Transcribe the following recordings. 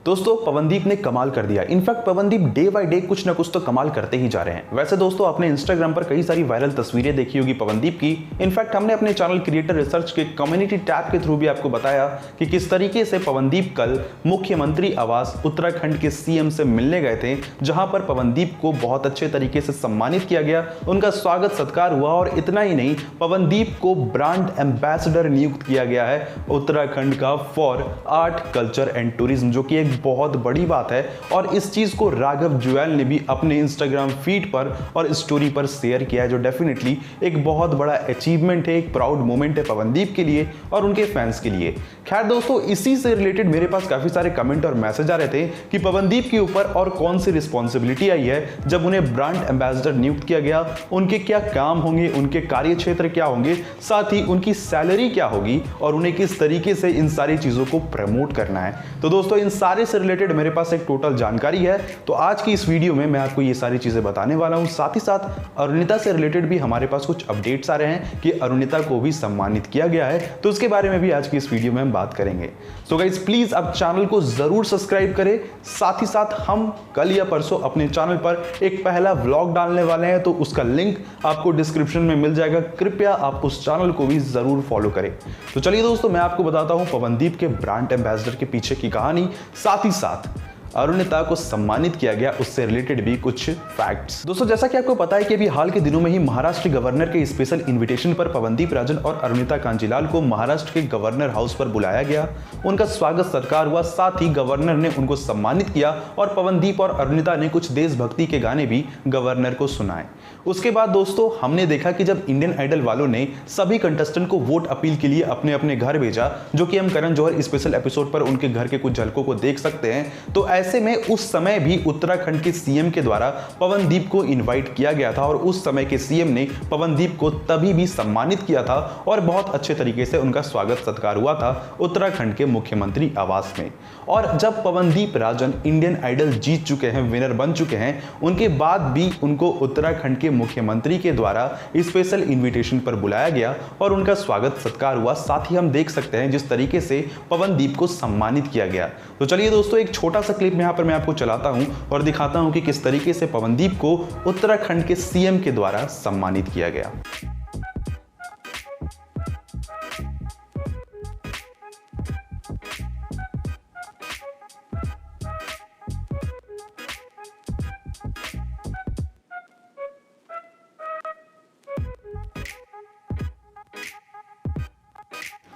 दोस्तों पवनदीप ने कमाल कर दिया। In fact Pawandeep day by day कुछ ना कुछ तो कमाल करते ही जा रहे हैं। वैसे दोस्तों आपने इंस्टाग्राम पर कई सारी वायरल तस्वीरें देखी होगी पवनदीप की। इनफैक्ट हमने अपने चैनल क्रिएटर रिसर्च के कम्युनिटी टैब के थ्रू भी आपको बताया कि किस तरीके से पवनदीप कल मुख्यमंत्री आवास उत्तराखंड के सीएम से मिलने गए थे, जहां पर पवनदीप को बहुत अच्छे तरीके से सम्मानित किया गया, उनका स्वागत सत्कार हुआ। और इतना ही नहीं, पवनदीप को ब्रांड एम्बेसडर नियुक्त किया गया है उत्तराखंड का for art culture and tourism, जो कि एक बहुत बड़ी बात है। और इस चीज को राघव जुएल ने भी अपने इंस्टाग्राम फीड पर और स्टोरी पर शेयर किया है, जो डेफिनेटली एक बहुत बड़ा अचीवमेंट है, एक प्राउड मोमेंट है पवनदीप के लिए और उनके फैंस के लिए। खैर दोस्तों, इसी से रिलेटेड मेरे पास काफी सारे कमेंट और मैसेज आ रहे थे कि पवनदीप के ऊपर और कौन सी रिस्पॉन्सिबिलिटी आई है जब उन्हें ब्रांड एम्बेसडर नियुक्त किया गया, उनके क्या काम होंगे, उनके कार्य क्षेत्र क्या होंगे, साथ ही उनकी सैलरी क्या होगी और उन्हें किस तरीके से इन सारी चीजों को प्रमोट करना है। तो दोस्तों इन सारे से रिलेटेड मेरे पास एक टोटल जानकारी है, तो आज की इस वीडियो में मैं आपको ये सारी चीजें बताने वाला हूं। साथ ही साथ अरुणिता से रिलेटेड भी हमारे पास कुछ अपडेट्स आ रहे हैं कि अरुणिता को भी सम्मानित किया गया है, तो उसके बारे में भी आज की इस वीडियो में हम बात करेंगे। सो गाइस प्लीज आप चैनल को जरूर सब्सक्राइब करें। साथ ही साथ हम कल या परसों अपने चैनल पर एक पहला व्लॉग डालने वाले हैं, तो उसका लिंक आपको डिस्क्रिप्शन में मिल जाएगा। कृपया आप उस चैनल को भी जरूर फॉलो करें। तो चलिए दोस्तों, मैं आपको बताता हूं पवनदीप के ब्रांड एम्बेसडर के पीछे की कहानी, साथ ही साथ अरुणिता को सम्मानित किया गया उससे रिलेटेड भी कुछ फैक्ट्स। दोस्तों जैसा कि आपको पता है कि अभी हाल के दिनों में ही महाराष्ट्र गवर्नर के स्पेशल इनविटेशन पर पवनदीप राजन और अरुणिता कांजीलाल को महाराष्ट्र के गवर्नर हाउस पर बुलाया गया, उनका स्वागत सत्कार हुआ, साथ ही गवर्नर ने उनको सम्मानित किया और पवनदीप और अरुणिता ने कुछ देशभक्ति के गाने भी गवर्नर को सुनाए। उसके बाद दोस्तों हमने देखा कि जब इंडियन आइडल वालों ने सभी कंटेस्टेंट को वोट अपील के लिए अपने अपने घर भेजा, जो कि हम करण जौहर स्पेशल एपिसोड पर उनके घर के कुछ झलकों को देख सकते हैं, तो ऐसे में उस समय भी उत्तराखंड के सीएम के द्वारा पवनदीप को इनवाइट किया गया था और उस समय के सीएम ने पवनदीप को तभी भी सम्मानित किया था और बहुत अच्छे तरीके से उनका स्वागत सत्कार हुआ था उत्तराखंड के मुख्यमंत्री आवास में। और जब पवनदीप राजन इंडियन आइडल जीत चुके हैं, विनर बन चुके हैं, उनके बाद भी उनको उत्तराखंड के मुख्यमंत्री के द्वारा स्पेशल इनविटेशन पर बुलाया गया और उनका स्वागत सत्कार हुआ। साथ ही हम देख सकते हैं जिस तरीके से पवनदीप को सम्मानित किया गया। तो चलिए दोस्तों एक छोटा सा क्लिप यहां पर मैं आपको चलाता हूं और दिखाता हूं कि किस तरीके से पवनदीप को उत्तराखंड के सीएम के द्वारा सम्मानित किया गया।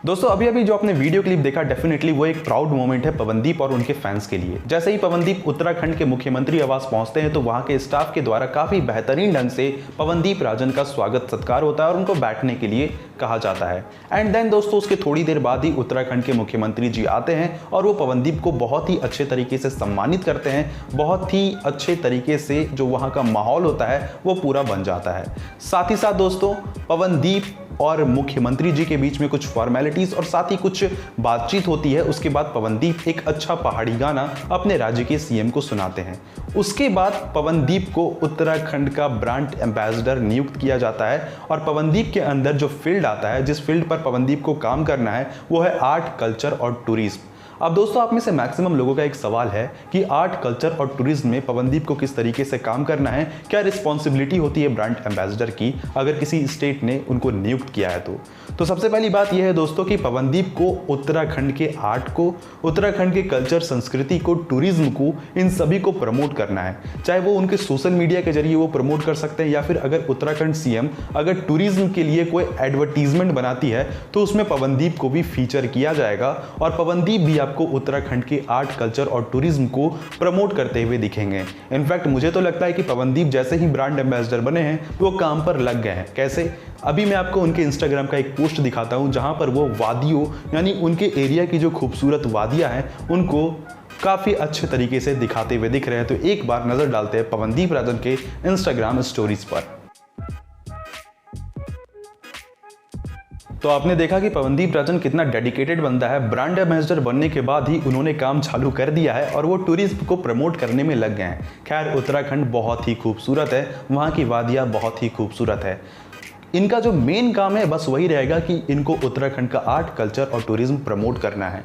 दोस्तों अभी अभी जो आपने वीडियो क्लिप देखा, डेफिनेटली वो एक प्राउड मोमेंट है पवनदीप और उनके फैंस के लिए। जैसे ही पवनदीप उत्तराखंड के मुख्यमंत्री आवास पहुंचते हैं तो वहां के स्टाफ के द्वारा काफी बेहतरीन ढंग से पवनदीप राजन का स्वागत सत्कार होता है और उनको बैठने के लिए कहा जाता है। एंड देन दोस्तों उसके थोड़ी देर बाद ही उत्तराखंड के मुख्यमंत्री जी आते हैं और वो पवनदीप को बहुत ही अच्छे तरीके से सम्मानित करते हैं। बहुत ही अच्छे तरीके से जो वहां का माहौल होता है वो पूरा बन जाता है। साथ ही साथ दोस्तों पवनदीप और मुख्यमंत्री जी के बीच में कुछ फॉर्मेलिटीज और साथ ही कुछ बातचीत होती है। उसके बाद पवनदीप एक अच्छा पहाड़ी गाना अपने राज्य के सीएम को सुनाते हैं। उसके बाद पवनदीप को उत्तराखंड का ब्रांड एम्बेसडर नियुक्त किया जाता है और पवनदीप के अंदर जो फील्ड आता है, जिस फील्ड पर पवनदीप को काम करना है, वो है आर्ट कल्चर और टूरिज्म। अब दोस्तों आप में से मैक्सिमम लोगों का एक सवाल है कि आर्ट कल्चर और टूरिज्म में पवनदीप को किस तरीके से काम करना है, क्या रिस्पॉन्सिबिलिटी होती है ब्रांड एम्बेसडर की अगर किसी स्टेट ने उनको नियुक्त किया है तो सबसे पहली बात यह है दोस्तों कि पवनदीप को उत्तराखंड के आर्ट को, उत्तराखंड के कल्चर संस्कृति को, टूरिज्म को, इन सभी को प्रमोट करना है। चाहे वो उनके सोशल मीडिया के जरिए वो प्रमोट कर सकते हैं या फिर अगर उत्तराखंड सीएम अगर टूरिज्म के लिए कोई एडवर्टीजमेंट बनाती है तो उसमें पवनदीप को भी फीचर किया जाएगा और पवनदीप भी आपको उत्तराखंड के आर्ट कल्चर और टूरिज्म को प्रमोट करते हुए दिखेंगे। इनफैक्ट मुझे तो लगता है कि पवनदीप जैसे ही ब्रांड एम्बेसडर बने हैं वो काम पर लग गए हैं। कैसे? अभी मैं आपको उनके इंस्टाग्राम का एक पोस्ट दिखाता हूं जहां पर वो वादियों यानी उनके एरिया की जो खूबसूरत वादियां हैं उनको काफी अच्छे तरीके से दिखाते हुए दिख रहे हैं। तो एक बार नजर डालते हैं पवनदीप राजन के इंस्टाग्राम स्टोरीज पर। तो आपने देखा कि पवनदीप राजन कितना डेडिकेटेड बंदा है। ब्रांड एम्बेसडर बनने के बाद ही उन्होंने काम चालू कर दिया है और वो टूरिज्म को प्रमोट करने में लग गए हैं। खैर उत्तराखंड बहुत ही खूबसूरत है, वहाँ की वादियाँ बहुत ही खूबसूरत है। इनका जो मेन काम है बस वही रहेगा कि इनको उत्तराखंड का आर्ट कल्चर और टूरिज्म प्रमोट करना है।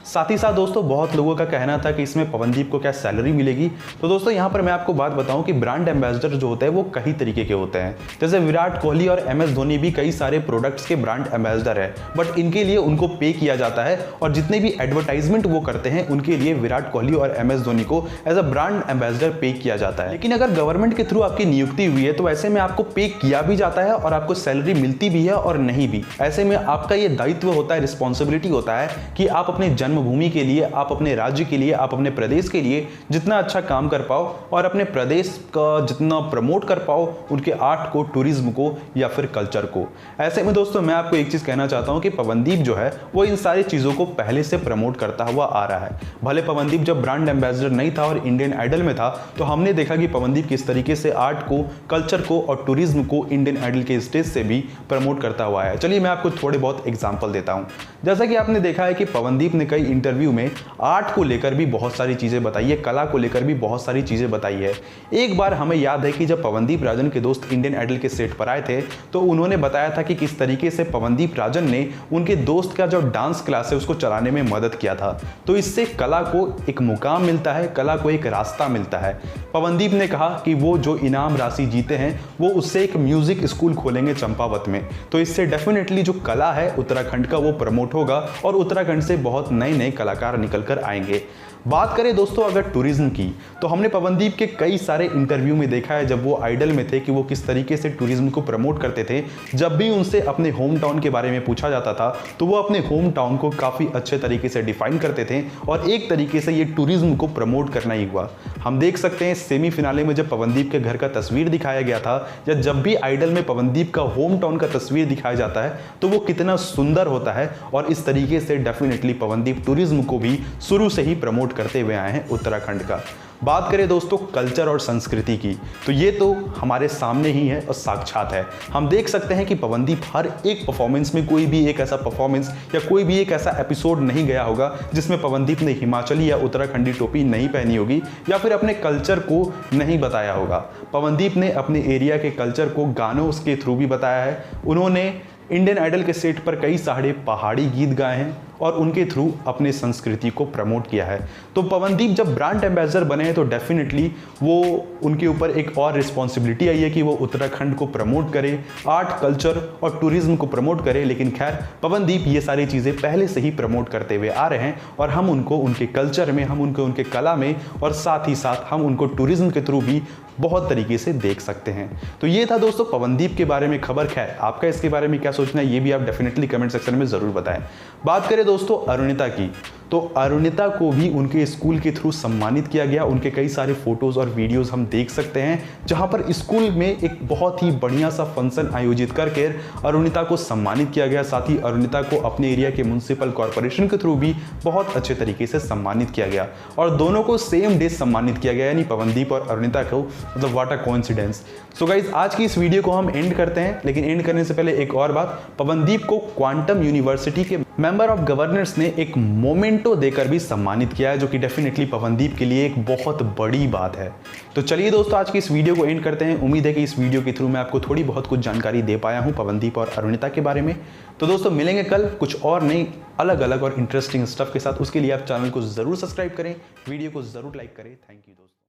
साथ ही साथ दोस्तों बहुत लोगों का कहना था कि इसमें पवनदीप को क्या सैलरी मिलेगी। तो दोस्तों यहाँ पर मैं आपको बात बताऊं कि ब्रांड एम्बेसडर जो होते हैं वो कई तरीके के होते हैं। जैसे विराट कोहली और MS धोनी भी कई सारे प्रोडक्ट्स के ब्रांड एम्बेसडर है, बट इनके लिए उनको पे किया जाता है और जितने भी एडवर्टाइजमेंट वो करते हैं उनके लिए विराट कोहली और MS धोनी को एज अ ब्रांड एम्बेसडर पे किया जाता है। लेकिन अगर गवर्नमेंट के थ्रू आपकी नियुक्ति हुई है तो ऐसे में आपको पे किया भी जाता है और आपको सैलरी मिलती भी है और नहीं भी। ऐसे में आपका ये दायित्व होता है, रिस्पॉन्सिबिलिटी होता है कि आप अपने जन्मभूमि के लिए, आप अपने राज्य के लिए, आप अपने प्रदेश के लिए जितना अच्छा काम कर पाओ और अपने प्रदेश का जितना प्रमोट कर पाओ उनके आर्ट को, टूरिज्म को या फिर कल्चर को। ऐसे में दोस्तों मैं आपको एक चीज कहना चाहता हूं कि पवनदीप जो है वो इन सारी चीजों को पहले से प्रमोट करता हुआ आ रहा है। भले पवनदीप जब ब्रांड एम्बेसडर नहीं था और इंडियन आइडल में था तो हमने देखा कि पवनदीप किस तरीके से आर्ट को, कल्चर को और टूरिज्म को इंडियन आइडल के स्टेज से भी प्रमोट करता हुआ है। चलिए मैं आपको थोड़े बहुत एग्जांपल देता हूं। जैसा कि आपने देखा है कि पवनदीप ने कई इंटरव्यू में आर्ट को लेकर भी बहुत सारी चीजें बताई है, कला को लेकर भी बहुत सारी चीजें बताई है। एक बार हमें याद है कि जब पवनदीप राजन के दोस्त इंडियन आइडल के सेट पर आए थे तो उन्होंने बताया था कि किस तरीके से पवनदीप राजन ने उनके दोस्त का जो डांस क्लास है उसको चलाने में मदद किया था। तो इससे कला को एक मुकाम मिलता है, कला को एक रास्ता मिलता है। पवनदीप ने कहा कि वो जो इनाम राशि जीते हैं वो उससे एक म्यूजिक स्कूल खोलेंगे चंपावत में। तो इससे डेफिनेटली जो कला है उत्तराखंड का वो प्रमोट होगा और उत्तराखंड से बहुत नए नए कलाकार निकल कर आएंगे। बात करें दोस्तों अगर टूरिज्म की तो हमने पवनदीप के कई सारे इंटरव्यू में देखा है जब वो आइडल में थे कि वो किस तरीके से टूरिज्म को प्रमोट करते थे। जब भी उनसे अपने होम टाउन के बारे में पूछा जाता था तो वो अपने होम टाउन को काफ़ी अच्छे तरीके से डिफाइन करते थे और एक तरीके से ये टूरिज्म को प्रमोट करना ही हुआ। हम देख सकते हैं सेमीफिनाले में जब पवनदीप के घर का तस्वीर दिखाया गया था या जब भी आइडल में पवनदीप का होम टाउन का तस्वीर दिखाया जाता है तो वो कितना सुंदर होता है और इस तरीके से डेफिनेटली पवनदीप टूरिज्म को भी शुरू से ही प्रमोट करते हुए आए हैं उत्तराखंड का। बात करें दोस्तों कल्चर और संस्कृति की तो ये तो हमारे सामने ही है और साक्षात है। हम देख सकते हैं कि पवनदीप हर एक परफॉर्मेंस में कोई भी एक ऐसा परफॉर्मेंस या कोई भी एक ऐसा एपिसोड नहीं गया होगा जिसमें पवनदीप ने हिमाचली या उत्तराखंडी टोपी नहीं पहनी होगी या फिर अपने कल्चर को नहीं बताया होगा। पवनदीप ने अपने एरिया के कल्चर को गानों के थ्रू भी बताया है। उन्होंने इंडियन आइडल के सेट पर कई सारे पहाड़ी गीत गाए हैं और उनके थ्रू अपने संस्कृति को प्रमोट किया है। तो पवनदीप जब ब्रांड एम्बेसडर बने हैं तो डेफिनेटली वो उनके ऊपर एक और रिस्पॉन्सिबिलिटी आई है कि वो उत्तराखंड को प्रमोट करे, आर्ट, कल्चर और टूरिज्म को प्रमोट करे। लेकिन खैर पवनदीप ये सारी चीज़ें पहले से ही प्रमोट करते हुए आ रहे हैं और हम उनको उनके कल्चर में, हम उनको उनके कला में और साथ ही साथ हम उनको टूरिज्म के थ्रू भी बहुत तरीके से देख सकते हैं। तो ये था दोस्तों पवनदीप के बारे में खबर। खैर आपका इसके बारे में क्या सोचना है ये भी आप डेफिनेटली कमेंट सेक्शन में ज़रूर बताएं। बात करें दोस्तों अरुणिता की तो अरुणिता को भी उनके स्कूल के थ्रू सम्मानित किया गया। उनके कई सारे फोटोज और वीडियोस हम देख सकते हैं जहां पर स्कूल में एक बहुत ही बढ़िया सा फंक्शन आयोजित करके अरुणिता को सम्मानित किया गया। साथ ही अरुणिता को अपने एरिया के म्युनिसिपल कॉर्पोरेशन के थ्रू भी बहुत अच्छे तरीके से सम्मानित किया गया और दोनों को सेम डे सम्मानित किया गया, यानी पवनदीप और अरुणिता को। मतलब what a coincidence. So guys आज की इस वीडियो को हम एंड करते हैं, लेकिन एंड करने से पहले एक और बात, पवनदीप को क्वांटम यूनिवर्सिटी के मेंबर ऑफ गवर्नर्स ने एक मोमेंटो देकर भी सम्मानित किया है, जो कि डेफिनेटली पवनदीप के लिए एक बहुत बड़ी बात है। तो चलिए दोस्तों आज की इस वीडियो को एंड करते हैं। उम्मीद है कि इस वीडियो के थ्रू मैं आपको थोड़ी बहुत कुछ जानकारी दे पाया हूं पवनदीप और अरुणिता के बारे में। तो दोस्तों मिलेंगे कल कुछ और नई अलग अलग और इंटरेस्टिंग स्टफ के साथ। उसके लिए आप चैनल को जरूर सब्सक्राइब करें, वीडियो को जरूर लाइक करें। थैंक यू दोस्तों।